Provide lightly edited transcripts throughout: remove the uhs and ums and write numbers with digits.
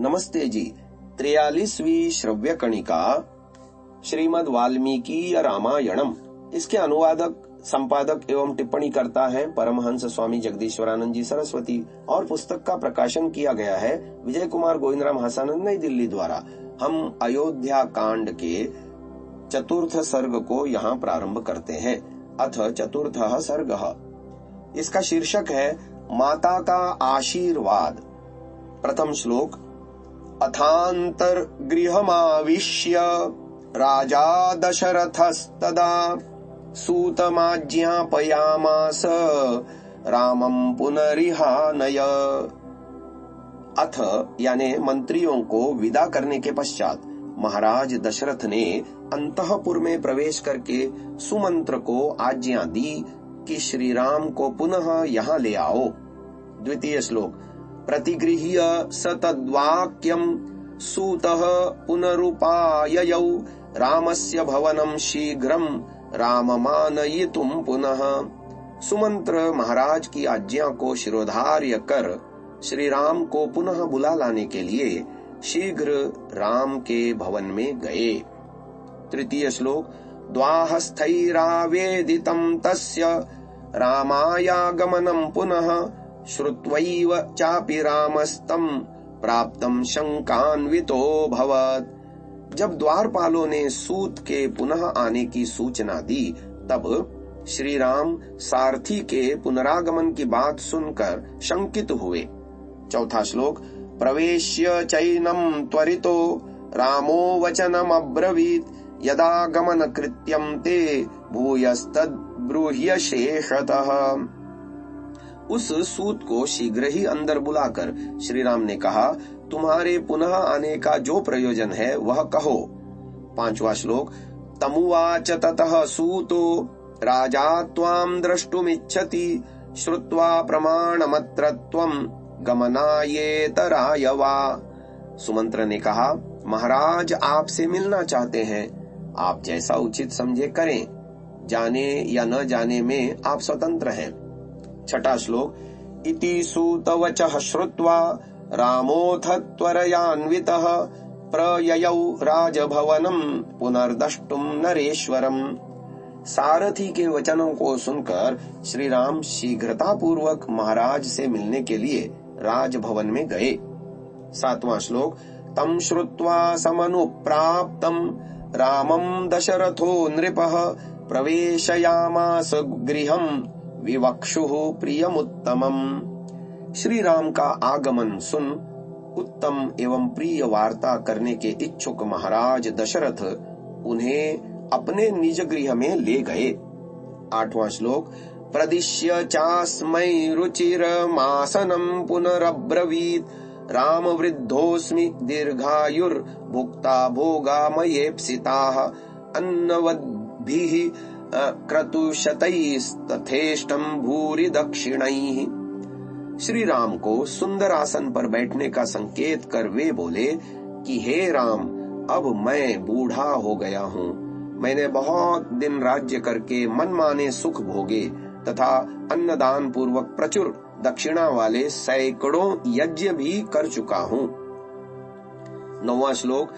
नमस्ते जी। 43वीं श्रव्य कणिका श्रीमद् वाल्मीकि रामायणम। इसके अनुवादक, संपादक एवं टिप्पणी करता है परमहंस स्वामी जगदीश्वरानंद जी सरस्वती और पुस्तक का प्रकाशन किया गया है विजय कुमार गोविंदराम हसानंद नई दिल्ली द्वारा। हम अयोध्या कांड के चतुर्थ सर्ग को यहाँ प्रारंभ करते हैं। अथ चतुर्थः सर्गः। इसका शीर्षक है माता का आशीर्वाद। प्रथम श्लोक। अथांतर गृहमाविश्य राजा दशरथस्तदा सूतमाज्ञापयामास रामं पुनरिहानय। अथ यानी मंत्रियों को विदा करने के पश्चात महाराज दशरथ ने अंतःपुर में प्रवेश करके सुमंत्र को आज्ञा दी कि श्री राम को पुनः यहाँ ले आओ। द्वितीय श्लोक। प्रतिगृह्य स तद्वाक्यं सूतः पुनरुपाययौ रामस्य भवनं शीघ्रं राममानयितुं पुनः। सुमंत्र महाराज की आज्ञा को शिरोधार्य कर श्री राम को पुनः बुला लाने के लिए शीघ्र राम के भवन में गए। तृतीय श्लोक। द्वाहस्थैरावेदितं तस्य रामायागमनं पुनः श्रुत्वैव चापि रामस्तं प्राप्तं शंकान्वितोऽभवत्। जब द्वारपालों ने सूत के पुनः आने की सूचना दी तब श्री राम सारथी के पुनरागमन की बात सुनकर शंकित हुए। चौथा श्लोक। प्रवेश्य चैनं त्वरितो रामो वचनमब्रवीत् यदा गमन कृत्यं ते भूयस्तद्ब्रूह्य शेषतः। उस सूत को शीघ्र ही अंदर बुलाकर श्री राम ने कहा, तुम्हारे पुनः आने का जो प्रयोजन है वह कहो। पांचवा श्लोक। तमुवाच ततः सूतो राजा त्वां द्रष्टुमिच्छति श्रुत्वा प्रमाणमत्र त्वं गमनायेतराय वा। सुमंत्र ने कहा, महाराज आपसे मिलना चाहते हैं, आप जैसा उचित समझे करें, जाने या न जाने में आप स्वतंत्र हैं। छठा श्लोक। इति सूतवचः श्रुत्वा रामोऽथ त्वरयान्वितः प्रययौ राजभवनं पुनर्द्रष्टुं नरेश्वरम्। सारथी के वचनों को सुनकर श्री राम शीघ्रता पूर्वक महाराज से मिलने के लिए राजभवन में गए। सातवां श्लोक। तं श्रुत्वा समनुप्राप्तं रामं दशरथो नृपः प्रवेशयामास गृहं विवक्षुः प्रियमुत्तमम्। श्री राम का आगमन सुन उत्तम एवं प्रिय वार्ता करने के इच्छुक महाराज दशरथ उन्हें अपने निज गृह में ले गए। आठवां श्लोक। प्रदिश्य चास्मै रुचिरमासनं पुनरब्रवीत् राम वृद्धोऽस्मि दीर्घायुर्भुक्ता भोगामयेप्सिताः अन्नवद्भिः क्रतुशतैस्तथेष्टं भूरि दक्षिणैः। श्री राम को सुंदर आसन पर बैठने का संकेत कर वे बोले कि हे राम, अब मैं बूढ़ा हो गया हूँ। मैंने बहुत दिन राज्य करके मनमाने सुख भोगे तथा अन्नदान पूर्वक प्रचुर दक्षिणा वाले सैकड़ों यज्ञ भी कर चुका हूँ। नौवां श्लोक।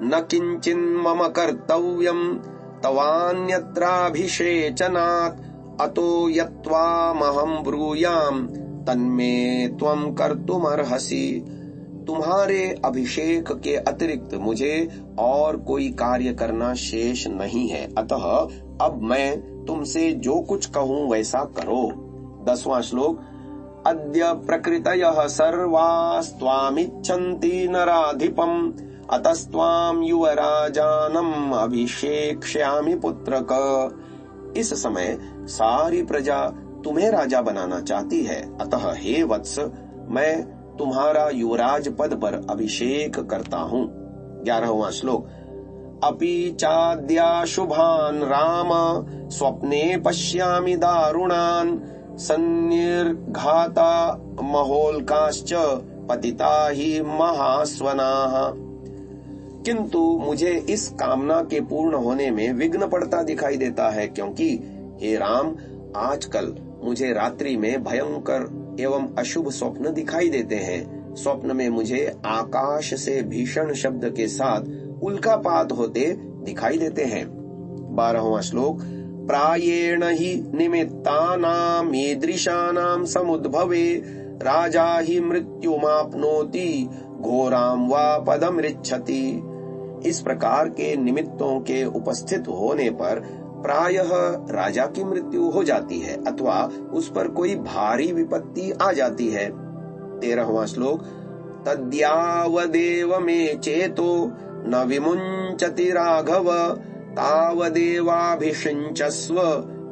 न किंचिन मम कर्तव्यम तवान्यत्राभिषेचनात् अतो यत्त्वामहं ब्रूयाम तन्मे त्वं कर्तुमर्हसि। तुम्हारे अभिषेक के अतिरिक्त मुझे और कोई कार्य करना शेष नहीं है, अतः अब मैं तुमसे जो कुछ कहूँ वैसा करो। 10वां श्लोक। अद्य प्रकृतयः सर्वास्त्वामिच्छन्ति नराधिपम् अतस्त्वां युवराजानम् अभिषेक्ष्यामि पुत्रक। इस समय सारी प्रजा तुम्हें राजा बनाना चाहती है, अतः हे वत्स, मैं तुम्हारा युवराज पद पर अभिषेक करता हूँ। 11वां श्लोक। अपि चाद्याशुभान् राम स्वप्ने पश्यामि दारुणान् सन्निर्घाता महोल्काश्च पतिता ही महास्वनाः। किंतु मुझे इस कामना के पूर्ण होने में विघ्न पड़ता दिखाई देता है, क्योंकि हे राम, आजकल मुझे रात्रि में भयंकर एवं अशुभ स्वप्न दिखाई देते हैं। स्वप्न में मुझे आकाश से भीषण शब्द के साथ उल्कापात होते दिखाई देते हैं। 12वां श्लोक, प्रायेण हि निमित्तानां ईदृशानां समुद्भवे राजा हि मृत्युमाप्नोति घोरां वा पदमृच्छति। इस प्रकार के निमित्तों के उपस्थित होने पर प्रायः राजा की मृत्यु हो जाती है अथवा उस पर कोई भारी विपत्ति आ जाती है। 13वां श्लोक, तद्यावदेव मे चेतो न विमुंचति राघव तावदेवाभिषिञ्चस्व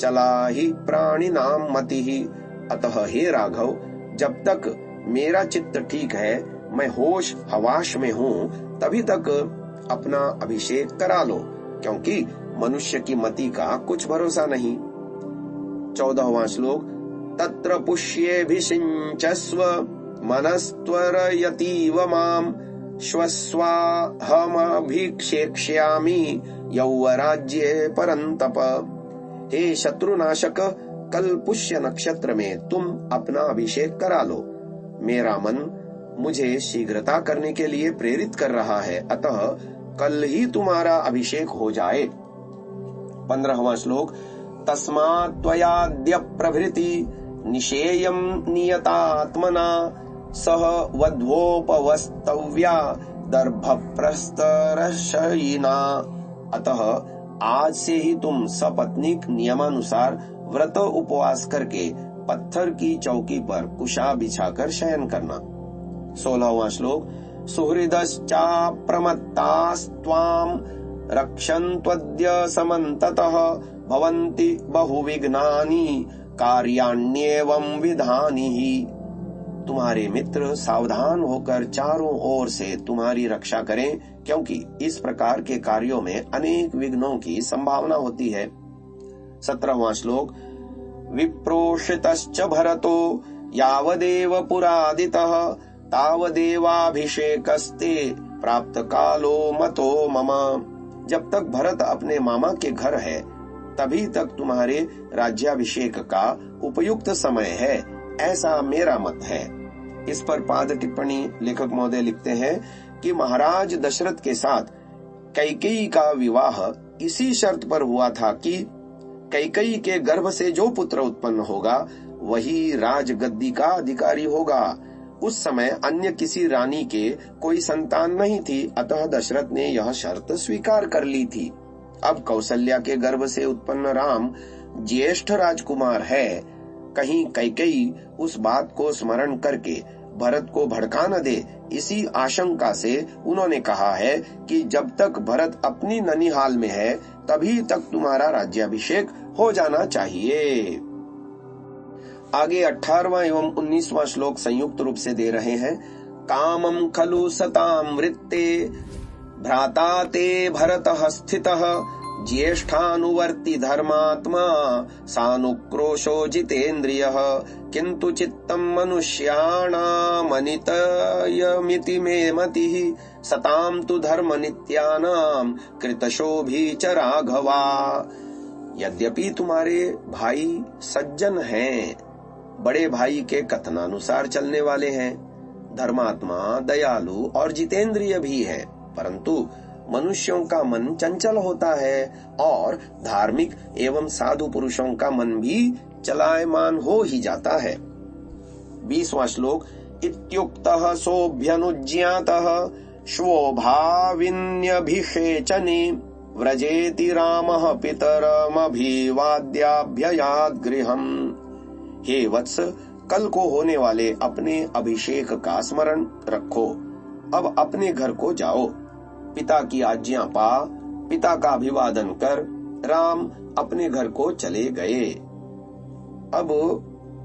चला ही प्राणिनां मतिः। अतः हे राघव, जब तक मेरा चित्त ठीक है, मैं होश हवाश में हूँ, तभी तक अपना अभिषेक करा लो, क्योंकि मनुष्य की मति का कुछ भरोसा नहीं। 14वां श्लोक, तत्र पुष्येऽभिषिञ्चस्व मनस्त्वरयतीव माम् श्वस्वाहमभिक्षेक्ष्यामि यौवराज्ये परन्तप। हे शत्रुनाशक, कल पुष्य नक्षत्र में तुम अपना अभिषेक करा लो। मेरा मन मुझे शीघ्रता करने के लिए प्रेरित कर रहा है, अतः कल ही तुम्हारा अभिषेक हो जाए। 15वां श्लोक, तस्मात् त्वयाद्य प्रभृति निषेयं नियतात्मना सह वध्वोपवस्तव्या दर्भप्रस्तरशयिना। अतः आज से ही तुम सपत्नीक नियमानुसार व्रत उपवास करके पत्थर की चौकी पर कुशा बिछाकर शयन करना। 16वां श्लोक, सुहृदश्चाप्रमत्तास्त्वां रक्षन्त्वद्य समन्ततः भवन्ति बहुविघ्नानि कार्याण्येवं विधानिः। तुम्हारे मित्र सावधान होकर चारों ओर से तुम्हारी रक्षा करें, क्योंकि इस प्रकार के कार्यों में अनेक विघ्नों की संभावना होती है। 17वां श्लोक, विप्रोषितश्च भरतो यावदेव पुरादितः तावदेवाभिषेकस्ते प्राप्त कालो मतो मम। जब तक भरत अपने मामा के घर है, तभी तक तुम्हारे राज्याभिषेक का उपयुक्त समय है, ऐसा मेरा मत है। इस पर पाद टिप्पणी लेखक महोदय लिखते हैं कि महाराज दशरथ के साथ कैकेयी का विवाह इसी शर्त पर हुआ था कि कैकेयी के गर्भ से जो पुत्र उत्पन्न होगा वही राजगद्दी का अधिकारी होगा। उस समय अन्य किसी रानी के कोई संतान नहीं थी, अतः दशरथ ने यह शर्त स्वीकार कर ली थी। अब कौशल्या के गर्भ से उत्पन्न राम ज्येष्ठ राजकुमार है। कहीं कैकेयी उस बात को स्मरण करके भरत को भड़का न दे, इसी आशंका से उन्होंने कहा है कि जब तक भरत अपनी ननिहाल में है, तभी तक तुम्हारा राज्याभिषेक हो जाना चाहिए। आगे 18वां एवं 19वां श्लोक संयुक्त रूप से दे रहे हैं। कामं खलु सतां वृत्ते भ्राता ते भरतः स्थितः ज्येष्ठानुवर्ती धर्मात्मा सानुक्रोशो जितेन्द्रियः किन्तु चित्तं मनुष्याणामनितयमिति मे मतिः सतां तु धर्मनित्यानां कृतशोभी च राघवा। यद्यपि तुम्हारे भाई सज्जन हैं, बड़े भाई के कथनानुसार चलने वाले हैं, धर्मात्मा, दयालु और जितेंद्रिय भी हैं, परंतु मनुष्यों का मन चंचल होता है और धार्मिक एवं साधु पुरुषों का मन भी चलायमान हो ही जाता है। 20वां श्लोक, इत्युक्तः सोऽभ्यनुज्ञातः श्वोभाविन्यभिषेचने व्रजेति रामः पितरमभिवाद्याभ्ययात् गृहम्। हे वत्स, कल को होने वाले अपने अभिषेक का स्मरण रखो। अब अपने घर को जाओ, पिता की आज्ञा पा, पिता का अभिवादन कर राम अपने घर को चले गए। अब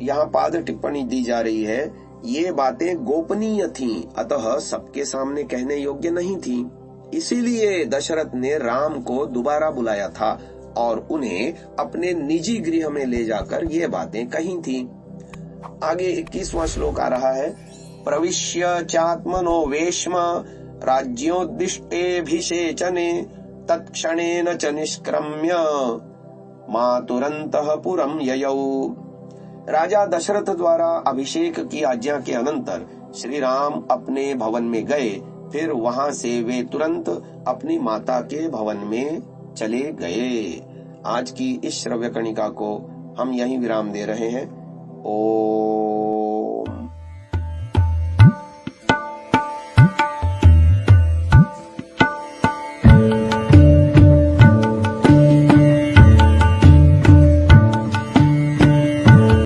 यहाँ पाद टिप्पणी दी जा रही है, ये बातें गोपनीय थीं, अतः सबके सामने कहने योग्य नहीं थीं। इसीलिए दशरथ ने राम को दोबारा बुलाया था और उन्हें अपने निजी गृह में ले जाकर ये बातें कही थीं। आगे 21वां श्लोक आ रहा है। प्रविश्य चात्मनो वेश्म राज्योद्दिष्टेऽभिषेचने तत्क्षणेन च निष्क्रम्य मातुरन्तः पुरं ययौ। राजा दशरथ द्वारा अभिषेक की आज्ञा के अनंतर श्री राम अपने भवन में गए, फिर वहां से वे तुरंत अपनी माता के भवन में चले गए। आज की इस श्रव्य कणिका को हम यहीं विराम दे रहे हैं। ओम